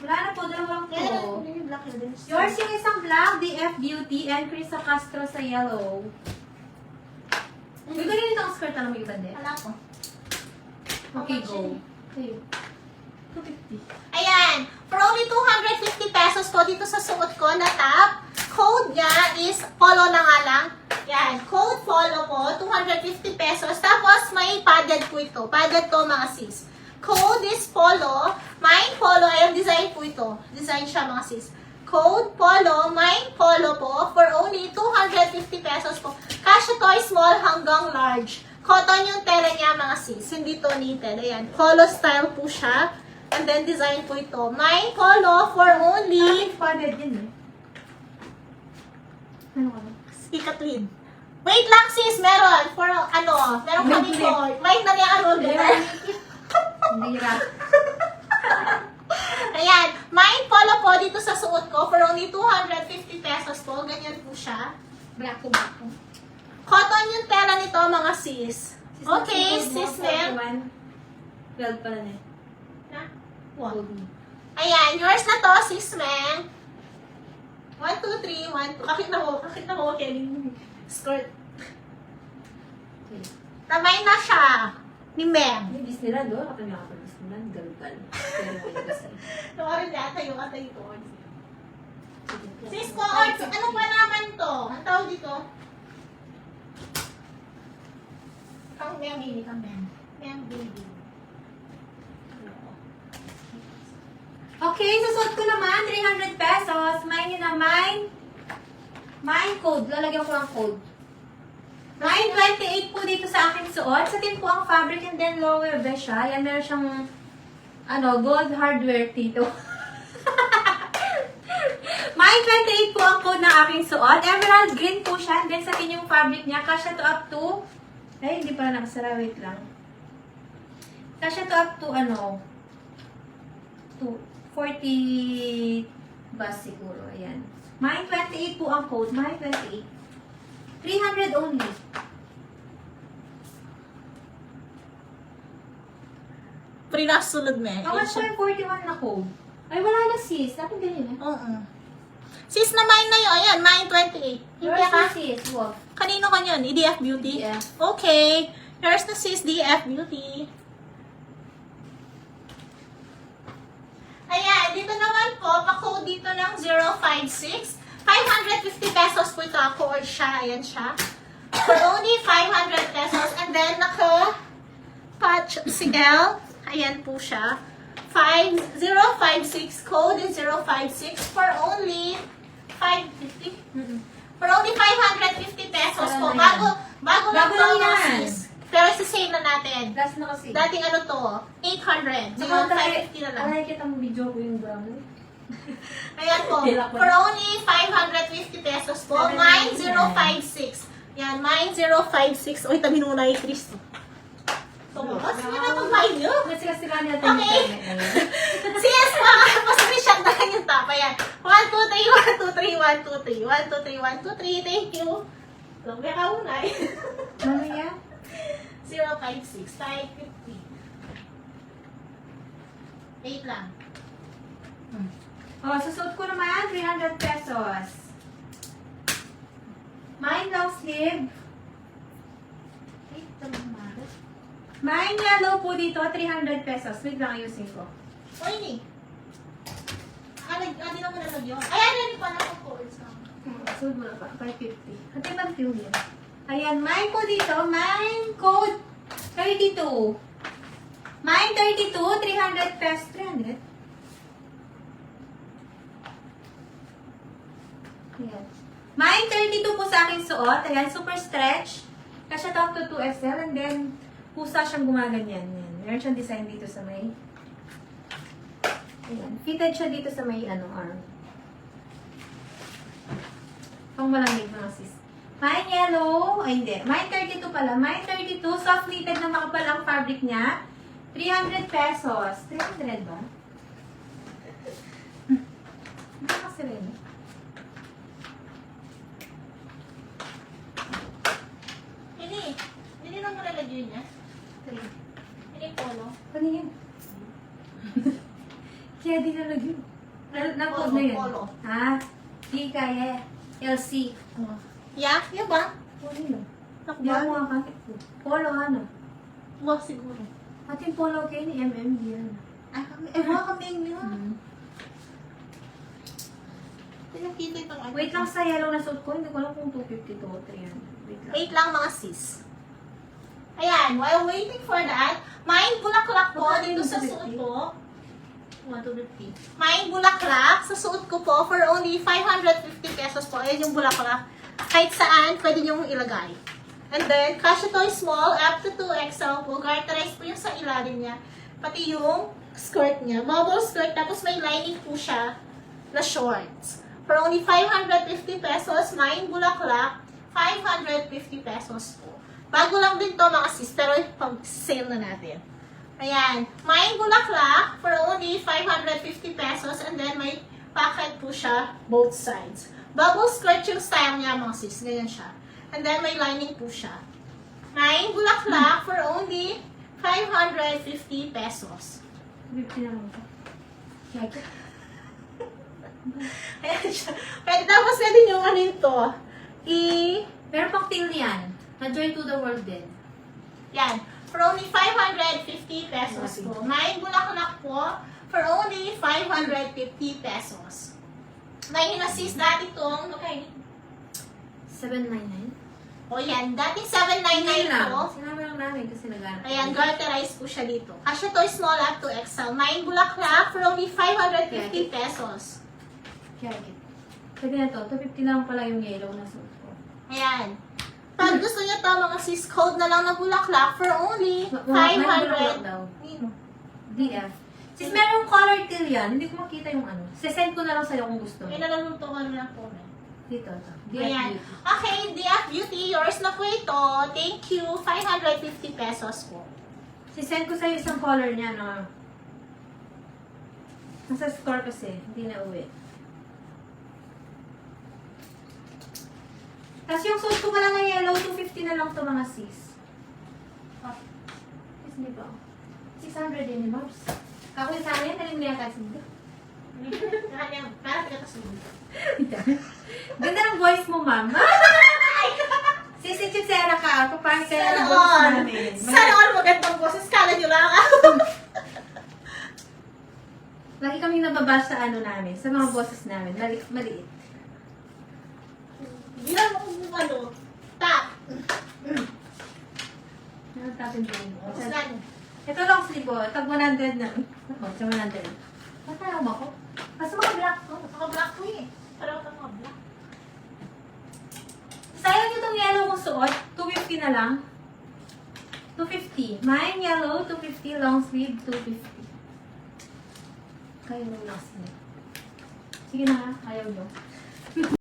Wala na po, dalawang po. Yung black yun. Yours yung isang black, DF Beauty, and Krisa Castro sa yellow. May ganyan dito ang skirt na may ibande. Wala ko. Okay, go. Okay. 250. Ayan. For only 250 pesos po dito sa suot ko na top. Code niya is polo na nga lang. Yan. Code polo po. 250 pesos. Tapos may padded po ito. Padded to mga sis. Code is polo. Mine polo. Ayan, design po ito. Design siya mga sis. Code polo. Mine polo po. For only 250 pesos po. Kasya to small hanggang large. Cotton yung tela niya mga sis. Hindi to knitted. Ayan. Polo style po siya. And then design po ito. Mine polo for only... Padded din eh. Ano ka ba? Si Kathleen. Wait lang sis, meron. For ano, meron kami for. Mike na niya ano. Hindi rat. Ayan. Mine polo po dito sa suot ko for only 250 pesos po. Ganyan po siya. Black to black po. Cotton yung tela nito mga sis. Okay, sis ma'am. 12 pala na eh. Wow. Ayan, yours na to, sis ma'am. 1, 2, 3, 1, 2. Kakit na mo, Kelly. Skirt. Okay. Tamay na siya. Ni ma'am. May Disneyland doon. Kapag nakapag Disneyland, galugal. Pero may basta. Tawarin niya, tayo ko. Sis ko, ano pa naman to? Ang tawag dito? Kang ma'am, hindi kang ma'am. Ma'am, baby. Okay, susuot ko naman, 300 pesos. Mine yun na mine. Mine code. Lalagyan ko ng code. Mine 28 po dito sa aking suot. Sa tin po ang fabric and then lower vest siya. Yan, meron siyang gold hardware dito. Mine 28 po ang code ng aking suot. Emerald green po siya. And then sa tin yung fabric niya. Kasya to up to... Ay, hindi pala nakasara. Wait lang. Kasya to up to to 40 bus siguro. Ayan. Mine 28 po ang code. Mine 28. 300 only. Prinasulog na eh. Awan ko yung 41 na code. Ay, wala na sis. Dapat ganyan eh. Oo. Sis na mine na yun. Ayan, mine 28. Hindi Yours ka? na sis. Wow. Kanino ka yun? EDF Beauty? Yeah. Okay. Yours na sis, DF Beauty. Ayan, dito naman po, pa-code dito ng 056. 550 pesos po ito. Code siya. Ayan siya. For only 500 pesos. And then, naka-patch si L. Ayan po siya. 5056. Code is 056 for only 550. For only 550 pesos po. Bago lang lang to, yan. sis. Pero sisave na natin. Last na kasi. Dating ano to, 800. Ngayon, 550 na lang. Ay, kita mo video ko yung brown. Ayan po. For only 550 pesos po. Mine 056. Yan, mine 056. Uy, tabi muna yung Chris. So, kasi na itong mine nyo. Kasi natin Okay. Sis, mga pa-screenshot na lang yung top. Ayan. 1, 2, 3, 1, 2, 3, 1, 2, 3. 1, 2, 3, 1, 2, 3. Thank you. Lumbi ka muna eh. Mamaya. 056, 550. Wait lang. Oh, susuot ko naman, 300 pesos. Mine long sleeve. Wait, tamamas. Mine yellow po dito, 300 pesos. Wait lang, ayusin ko. O, ini. Di na mo nalagyan. Ayan, yan pa na po. Suot mo na pa, 550. Hati bang yun? Ayan, mine po dito, mine code 32. Mine 32, 300 pesos. 300? Ayan. Mine 32 po sa aking suot. Ayan, super stretch. Kasya to up to 2XL. And then, pusa siyang gumaganyan. Ayan. Meron siyang design dito sa may... Ayan. Fitted siya dito sa may arm. Pang malamig mga sis. Mine yellow. Ay, hindi. Mine 32 pala. Mine 32. Soft knitted na makapal ang fabric niya. 300 pesos. 300 ba? Hindi kasi rin. Hindi na mo nalagyan niya. 3. Hindi polo. Ano yan? Kaya di nalagyan. Na-code na yun. Polo. Ha? Di kaya. LC. Yeah, yun ba? Ano yun? Di Nakba? ako makakit po. Polo ano? Wow, siguro. Ating polo kayo ni MMD yan. Ay, ewan kami yun. Hmm. Pinakita itong ano. Wait lang sa yellow na suit ko. Hindi ko alam kung 250 to 300. Wait lang. Wait lang mga sis. Ayan, while waiting for that, main bulaklak po dito sa suot ko. 150. Main bulaklak sa suot ko po for only 550 pesos po. Ayan yung bulaklak. Kahit saan, pwede nyo ilagay. And then, kasya to small, up to 2XL po. Garterize po yung sa ilalim niya. Pati yung skirt niya. Bubble skirt, tapos may lining po siya na shorts. For only 550 pesos, main bulaklak, 550 pesos po. Bago lang din to mga sis, pero pag-sale na natin. Ayan, main bulaklak for only 550 pesos and then may pocket po siya both sides. Bubble skirt yung style niya mga sis, ganyan siya. And then may lining po siya. Main bulaklak for only 550 pesos. 50 na lang ito. Like, Ayan siya. Pwede tapos pwede nyo ano ito. pero pang till yan. Na-join to the world din. Yan. For only 550 pesos po. Main bulaklak po for only 550 pesos. May inassist dati itong, okay. 799? O yan, dating Hindi 799 lang. po. Sinama lang namin kasi nag-ano. Ayan, garterize po siya dito. Kasya to small up to XL. Main bulaklak for only 550 pesos. Kaya, pwede na to. 250 lang pala yung yellow na suit ko. Ayan. Pag gusto niyo to, mga sis, code na lang na bulaklak for only 500. DF. Sis, merong color till yan. Hindi ko makita yung ano. Sisend ko na lang sa'yo kung gusto mo. May naluluto ka na po. Dito, ito. DF Ayan. Beauty. Okay, DF Beauty, yours na po ito. Thank you. 550 pesos po. Sisend ko sa'yo isang color niya, no? Nasa store kasi. Hindi na uwi. Tapos yung suit ko pala na yellow, 250 na lang to mga sis. Sis, di ba? 600 din ni Marbs. Kakulit sa akin, talim niya kasi. Para kita kasunod. Ganda ng voice mo, ma'am. Sisi Chitsera ka. Ako parang kaya Sana ng voice all. namin. Sana all magandang boses. Kala nyo lang ako. Lagi kaming nababash sa ano namin, sa mga boses namin. Maliit. Bilang mo kung ano. Tap. Ano tapin din mo? Tapos lang. Ito lang slibo. Tag 100 na. Ako, sa 100. Matayang mo ako. Basta mga black ko. Naka-black ko eh. Parang naka-black. Sayang yung itong yellow kong suot. 250 na lang. 250. Mine yellow, 250. Long sleeve, 250. Kayo mo lang sila. Sige na ha. Ayaw nyo.